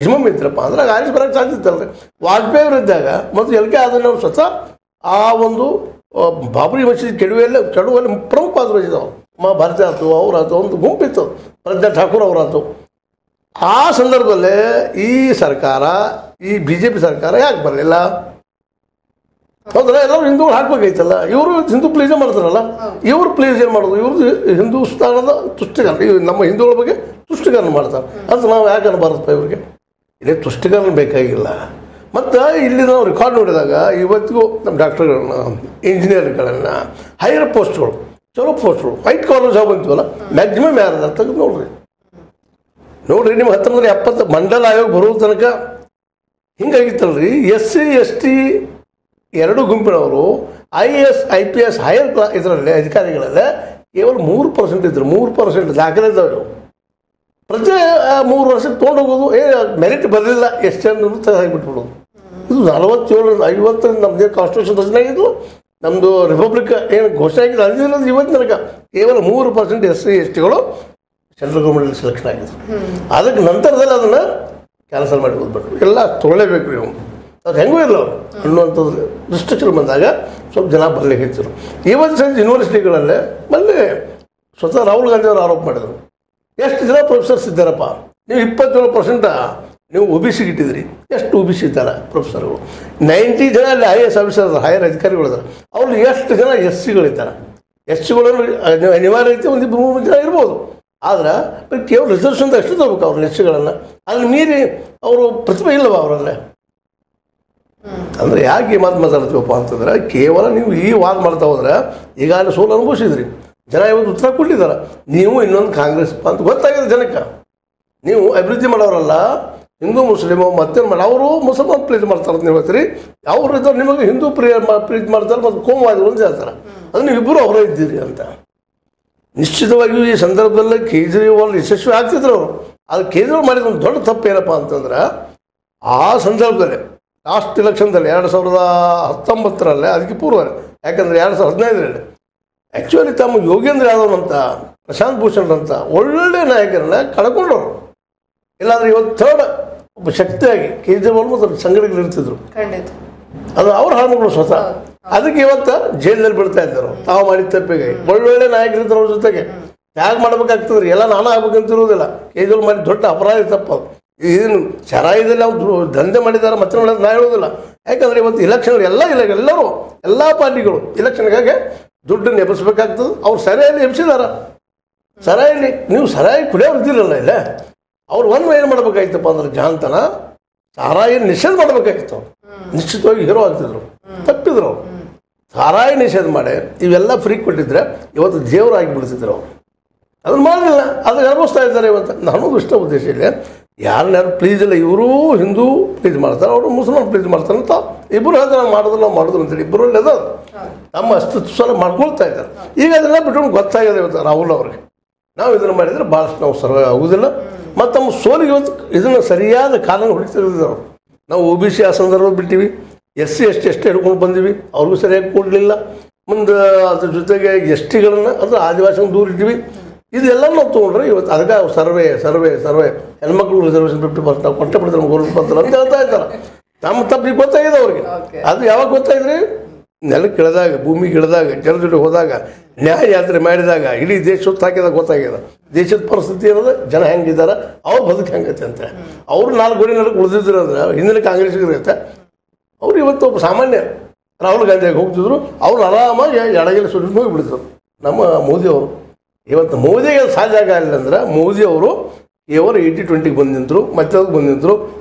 Maximum ಇದ್ರಪ್ಪ ಅಂದ್ರೆ ಆರಿಸಿ ಬರೋಕ್ಕೆ ಸಾಧ್ಯ ಇತ್ತಲ್ರಿ. ವಾಜಪೇಯಿ ಅವರಿದ್ದಾಗ ಮತ್ತು ಎಲ್ ಕೆ ಆದನವ್ರು ಸ್ವತಃ ಆ ಒಂದು ಬಾಬರಿ ಮಸೀದಿ ಕೆಡುವಲ್ಲಿ ಪ್ರಮುಖ ಪಾತ್ರ ವಹಿಸಿದವು. ಭಾರತಿ ಆಯ್ತು, ಅವರಾಯ್ತು, ಒಂದು ಗುಂಪಿತ್ತು, ಪ್ರಜ್ಞಾ ಠಾಕೂರ್ ಅವರಾಯ್ತು. ಆ ಸಂದರ್ಭದಲ್ಲೇ ಈ ಸರ್ಕಾರ, ಈ BJP ಸರ್ಕಾರ ಯಾಕೆ ಬರಲಿಲ್ಲ? ಹೌದಲ್ಲ, ಎಲ್ಲರೂ ಹಿಂದೂಗಳು ಹಾಕ್ಬೇಕಾಯ್ತಲ್ಲ. ಇವರು ಹಿಂದೂ ಪ್ಲೀಸೇ ಮಾಡ್ತಾರಲ್ಲ, ಇವರು ಪ್ಲೀಸ್ ಏನು ಮಾಡೋದು? ಇವ್ರದ್ದು ಹಿಂದೂಸ್ತಾನದ ತುಷ್ಟೀಕರಣ, ನಮ್ಮ ಹಿಂದೂಗಳ ಬಗ್ಗೆ ತುಷ್ಟೀಕರಣ ಮಾಡ್ತಾರೆ ಅಂತ ನಾವು ಯಾಕೆ ಅನ್ನಬಾರದಪ್ಪ? ಇವ್ರಿಗೆ ಇಲ್ಲೇ ತುಷ್ಟೀಕರಣ ಬೇಕಾಗಿಲ್ಲ. ಮತ್ತು ಇಲ್ಲಿ ನಾವು ರೆಕಾರ್ಡ್ ನೋಡಿದಾಗ ಇವತ್ತಿಗೂ ನಮ್ಮ ಡಾಕ್ಟರ್ಗಳನ್ನ, ಇಂಜಿನಿಯರ್ಗಳನ್ನು, ಹೈಯರ್ ಪೋಸ್ಟ್ಗಳು, ಚಲೋ ಪೋಸ್ಟ್ಗಳು, ವೈಟ್ ಕಾಲರ್ ಜಾಬ್ ಅಂತೀವಲ್ಲ, ಮ್ಯಾಕ್ಸಿಮಮ್ ಯಾರು ಅಂತ ನೋಡ್ರಿ ನಿಮ್ಮ 1970 ಮಂಡಲ ಆಯೋಗ ಬರೋ ತನಕ ಹಿಂಗಾಗಿತ್ತಲ್ರಿ. SC ST ಎರಡು ಗುಂಪಿನವರು IAS IPS ಹೈಯರ್ ಇದರಲ್ಲಿ ಅಧಿಕಾರಿಗಳಲ್ಲೇ ಕೇವಲ 3% ಇದ್ರು. 3% ದಾಖಲೆ ಇದ್ದಾವೆ. ಪ್ರತಿ 3 ವರ್ಷಕ್ಕೆ ತೊಗೊಂಡೋಗೋದು, ಮೆರಿಟ್ ಬರಲಿಲ್ಲ ಎಷ್ಟು ಜನ ತೆಗೆದುಬಿಟ್ಬಿಡೋದು. ಇದು 47-50 ನಮ್ಮದೇ ಕಾನ್ಸ್ಟಿಟ್ಯೂಷನ್ ರಚನೆ ಆಗಿದ್ದು, ನಮ್ಮದು ರಿಪಬ್ಲಿಕ್ ಏನು ಘೋಷಣೆ ಆಗಿದ್ದು ಅಂದಿರೋದು ಇವತ್ತು ನನಗೆ ಕೇವಲ 3% SC STಗಳು ಸೆಂಟ್ರಲ್ ಗೌರ್ಮೆಂಟಲ್ಲಿ ಸೆಲೆಕ್ಷನ್ ಆಗಿದ್ರು. ಅದಕ್ಕೆ ನಂತರದಲ್ಲಿ ಅದನ್ನು ಕ್ಯಾನ್ಸಲ್ ಮಾಡಿ ಹೋಗ್ಬಿಟ್ರು. ಎಲ್ಲ ತೊಗೊಳ್ಳೇಬೇಕು ನೀವು, ಅದು ಹೆಂಗೂ ಇಲ್ಲ ಅವರು ಅನ್ನುವಂಥದ್ದು ರಿಸ್ಟ್ರಿಕ್ಷನ್ ಬಂದಾಗ ಸ್ವಲ್ಪ ಜನ ಬರಲಿಕ್ಕೆ ಹೆಚ್ಚರು. ಇವತ್ತು ಸಹ ಯೂನಿವರ್ಸಿಟಿಗಳಲ್ಲೇ ಮళ్ళీ ಸ್ವತಃ ರಾಹುಲ್ ಗಾಂಧಿ ಅವರು ಆರೋಪ ಮಾಡಿದರು, ಎಷ್ಟು ಜನ ಪ್ರೊಫೆಸರ್ಸ್ ಇದ್ದಾರಪ್ಪ, ನೀವು 27% ನೀವು OBC ಇಟ್ಟಿದ್ರಿ, ಎಷ್ಟು OBC ಇದ್ದಾರೆ ಪ್ರೊಫೆಸರ್ಗಳು? 90 ಜನ ಅಲ್ಲಿ IAS ಆಫೀಸರ್ ಹೈಯರ್ ಅಧಿಕಾರಿಗಳಿದ್ದಾರೆ. ಅವ್ರು ಎಷ್ಟು ಜನ SCಗಳಿದ್ದಾರೆ? SCಗಳಲ್ಲಿ ಅನಿವಾರ್ಯ ರೀತಿ 1-3 ಜನ ಇರ್ಬೋದು. ಆದ್ರೆ ಕೇವಲ ರಿಸರ್ವೇಷನ್ ಎಷ್ಟು ತಗೋಬೇಕು ಅವ್ರ SCಗಳನ್ನು? ಅಲ್ಲಿ ಮೀರಿ ಅವರು ಪ್ರತಿಭೆ ಇಲ್ಲವ ಅವರಲ್ಲೇ? ಅಂದರೆ ಯಾಕೆ ಈ ಮಾತು ಮಾತಾಡ್ತೀವಪ್ಪ ಅಂತಂದ್ರೆ, ಕೇವಲ ನೀವು ಈ ವಾದ ಮಾಡ್ತಾ ಹೋದ್ರೆ ಈಗಾಗಲೇ ಸೋಲು ಅನುಭವಿಸಿದ್ರಿ. ಜನ ಇವತ್ತು ಉತ್ತರ ಕೊಟ್ಟಿದ್ದಾರೆ. ನೀವು ಇನ್ನೊಂದು ಕಾಂಗ್ರೆಸ್ ಅಂತ ಗೊತ್ತಾಗಿದೆ ಜನಕ್ಕೆ. ನೀವು ಅಭಿವೃದ್ಧಿ ಮಾಡೋರಲ್ಲ, ಹಿಂದೂ ಮುಸ್ಲಿಮು ಮತ್ತೇನು ಮಾಡಿ ಅವರು ಮುಸಲ್ಮಾನ್ ಪ್ರೀತಿ ಮಾಡ್ತಾರೆ ಅಂತ ನೀವು ಹೇಳ್ತೀರಿ. ಅವ್ರು ಇದ್ದಾರೆ ನಿಮಗೆ ಹಿಂದೂ ಪ್ರೀತಿ ಮಾಡ್ತಾರೆ ಮತ್ತು ಕೋಮುವಾದಿಗಳು ಅಂತ ಹೇಳ್ತಾರೆ. ಅದು ನೀವಿಬ್ಬರು ಅವರೇ ಇದ್ದೀರಿ ಅಂತ. ನಿಶ್ಚಿತವಾಗಿಯೂ ಈ ಸಂದರ್ಭದಲ್ಲಿ ಕೇಜ್ರಿವಾಲ್ ಯಶಸ್ವಿ ಆಗ್ತಿದ್ರು ಅವರು. ಅದು ಕೇಜ್ರಿವಾಲ್ ಮಾಡಿದ ಒಂದು ದೊಡ್ಡ ತಪ್ಪು ಏನಪ್ಪ ಅಂತಂದ್ರೆ, ಆ ಸಂದರ್ಭದಲ್ಲಿ ಲಾಸ್ಟ್ ಇಲೆಕ್ಷನ್ದಲ್ಲಿ 2019 ಅದಕ್ಕೆ ಪೂರ್ವದಲ್ಲಿ, ಯಾಕಂದರೆ 2015 ಆ್ಯಕ್ಚುಲಿ ತಮ್ಮ ಯೋಗೇಂದ್ರ ಯಾದವ್ ಅಂತ, ಪ್ರಶಾಂತ್ ಭೂಷಣ್ ಅಂತ ಒಳ್ಳೆ ನಾಯಕರನ್ನ ಕಳ್ಕೊಂಡವರು. ಇಲ್ಲಾಂದ್ರೆ ಇವತ್ತು ಥರ್ಡ್ ಒಬ್ಬ ಶಕ್ತಿಯಾಗಿ ಕೇಜ್ರಿವಾಲ್ ಮತ್ತು ಸಂಘಟನೆಗಳು ಇರ್ತಿದ್ರು. ಅದು ಅವ್ರ ಹಾಳುಮಗಳು ಸ್ವತಃ. ಅದಕ್ಕೆ ಇವತ್ತು ಜೈಲಲ್ಲಿ ಬಿಡ್ತಾ ಇದ್ದರು ತಾವು ಮಾಡಿದ ತಪ್ಪಿಗೆ. ಒಳ್ಳೊಳ್ಳೆ ನಾಯಕರಿದ್ದರು ಅವ್ರ ಜೊತೆಗೆ ತ್ಯಾಗ ಮಾಡ್ಬೇಕಾಗ್ತದ್ರಿ. ಎಲ್ಲ ನಾನು ಆಗ್ಬೇಕಂತಿರೋದಿಲ್ಲ. ಕೇಜ್ರಿವಾಲ್ ಮಾಡಿದ ದೊಡ್ಡ ಅಪರಾಧ ತಪ್ಪು. ಇದನ್ನು ಚರಾಯದಲ್ಲಿ ಅವ್ರು ದಂಧೆ ಮಾಡಿದ್ದಾರೆ ಮತ್ತೆ ನಾ ಹೇಳೋದಿಲ್ಲ. ಯಾಕಂದರೆ ಇವತ್ತು ಇಲೆಕ್ಷನ್ ಎಲ್ಲರೂ ಎಲ್ಲ ಪಾರ್ಟಿಗಳು ಇಲೆಕ್ಷನ್ಗಾಗಿ ದುಡ್ಡನ್ನು ಎಬ್ಬಿಸ್ಬೇಕಾಗ್ತದೆ. ಅವ್ರು ಸರಿಯಾಗಿ ಎಬ್ಸಿದಾರ. ಸರಿಯಾಗಿ ನೀವು ಸರಿಯಾಗಿ ಕುಡಿಯೋರು ಇದ್ದಿರಲ್ಲ ಇಲ್ಲ. ಅವ್ರು ಒಂದು ಏನು ಮಾಡ್ಬೇಕಾಯ್ತಪ್ಪ ಅಂದ್ರೆ, ಜಾನ್ತನ ಸಾರಾಯಿ ನಿಷೇಧ ಮಾಡಬೇಕಾಗಿತ್ತು. ನಿಶ್ಚಿತವಾಗಿ ಹೀರೋ ಆಗ್ತಿದ್ರು. ತಪ್ಪಿದ್ರು ಅವರು. ಸಾರಾಯಿ ನಿಷೇಧ ಮಾಡಿ ಇವೆಲ್ಲ ಫ್ರೀ ಕೊಟ್ಟಿದ್ರೆ ಇವತ್ತು ದೇವರಾಗಿ ಬಿಡ್ತಿದ್ರು ಅವರು. ಅದನ್ನು ಮಾಡಲಿಲ್ಲ. ಅದನ್ನು ಅನುಭವಿಸ್ತಾ ಇದ್ದಾರೆ ಇವತ್ತು. ನಾನು ಇಷ್ಟ ಉದ್ದೇಶ ಇಲ್ಲ, ಯಾರನ್ನಾರು ಪ್ಲೀಸ್ ಇಲ್ಲ. ಇವರು ಹಿಂದೂ ಪ್ಲೀಸ್ ಮಾಡ್ತಾರೆ, ಅವರು ಮುಸಲ್ಮಾನ್ ಪ್ಲೀಸ್ ಮಾಡ್ತಾರೆ ಅಂತ ಇಬ್ಬರು ಹೇಳ್ತಾರೆ. ನಾವು ಮಾಡಿದ್ರು ಅಂತೇಳಿ ಇಬ್ಬರಲ್ಲಿ ಅದು ನಮ್ಮ ಅಸ್ತಿತ್ವ ಸಲ ಮಾಡ್ಕೊಳ್ತಾ ಇದ್ದಾರೆ. ಈಗ ಅದನ್ನೆಲ್ಲ ಬಿಟ್ಕೊಂಡು ಗೊತ್ತಾಗಿದೆ ಇವತ್ತು ರಾಹುಲ್ ಅವ್ರಿಗೆ. ನಾವು ಇದನ್ನು ಮಾಡಿದರೆ ಭಾಳಷ್ಟು ನಾವು ಸರ್ವೇ ಆಗುವುದಿಲ್ಲ. ಮತ್ತು ನಮ್ಮ ಸೋಲಿಗೆ ಇವತ್ತು ಇದನ್ನು ಸರಿಯಾದ ಕಾರಣ ಹುಡುಕ್ತಿದ್ದಾರೆ. ನಾವು OBC ಆ ಸಂದರ್ಭದಲ್ಲಿ ಬಿಟ್ಟಿವಿ, SC ST ಅಷ್ಟೇ ಹಿಡ್ಕೊಂಡು ಬಂದೀವಿ, ಅವ್ರಿಗೂ ಸರಿಯಾಗಿ ಕೊಡಲಿಲ್ಲ. ಮುಂದೆ ಅದ್ರ ಜೊತೆಗೆ STಗಳನ್ನು ಅಂದರೆ ಆದಿವಾಸಿಗಳನ್ನು ದೂರ ಇಟ್ಟಿವಿ. ಇದೆಲ್ಲ ನಾವು ತೊಗೊಂಡ್ರೆ ಇವತ್ತು ಅದಕ್ಕೆ ಸರ್ವೆ ಹೆಣ್ಮಕ್ಳು ರಿಸರ್ವೇಷನ್ 50% ನಾವು ಕೊಟ್ಟೆ ಬಿಡ್ತಾರೆ, ನಮ್ಗೆ ಗೌರ್ಮೆಂಟ್ ಬರ್ತಾರೆ ಅಂತ ಹೇಳ್ತಾ ಇದ್ದಾರೆ. ನಮ್ಮ ತಪ್ಪಿಗೆ ಗೊತ್ತಾಗಿದೆ ಅವ್ರಿಗೆ. ಅದು ಯಾವಾಗ ಗೊತ್ತಾಯಿದ್ರಿ? ನೆಲಕ್ಕೆ ಇಳಿದಾಗ, ಭೂಮಿಗೆ ಇಳಿದಾಗ, ಜನರ ಜೊತೆ ಹೋದಾಗ, ನ್ಯಾಯ ಯಾತ್ರೆ ಮಾಡಿದಾಗ, ಇಡೀ ದೇಶ ಸುತ್ತ ಹಾಕಿದಾಗ ಗೊತ್ತಾಗಿದೆ ದೇಶದ ಪರಿಸ್ಥಿತಿ ಇರೋದು, ಜನ ಹೆಂಗಿದ್ದಾರೆ, ಅವ್ರು ಬದುಕು ಹೆಂಗೈತೆ ಅಂತ. ಅವರು 4 ಗೋಡಿ ನೆಲಕ್ಕೆ ಉಳಿದಿದ್ರು ಅಂದ್ರೆ ಹಿಂದಿನ ಕಾಂಗ್ರೆಸ್ಗಿರುತ್ತೆ. ಅವ್ರು ಇವತ್ತು ಒಬ್ಬ ಸಾಮಾನ್ಯ ರಾಹುಲ್ ಗಾಂಧಿಯಾಗಿ ಹೋಗ್ತಿದ್ರು. ಅವ್ರು ಆರಾಮಾಗಿ ಎಡಗಲಿ ಸುರಿದು ಹೋಗಿಬಿಡ್ತಿದ್ರು. ನಮ್ಮ ಮೋದಿಯವರು ಇವತ್ತು ಮೋದಿಗೆ ಸಾಧ್ಯ ಆಗಲಿಲ್ಲ ಅಂದ್ರೆ, ಮೋದಿಯವರು ಕೇವಲ 80-20 ಬಂದು ನಿಂತರು, ಮತ್ತೆ ಬಂದು ನಿಂತರು.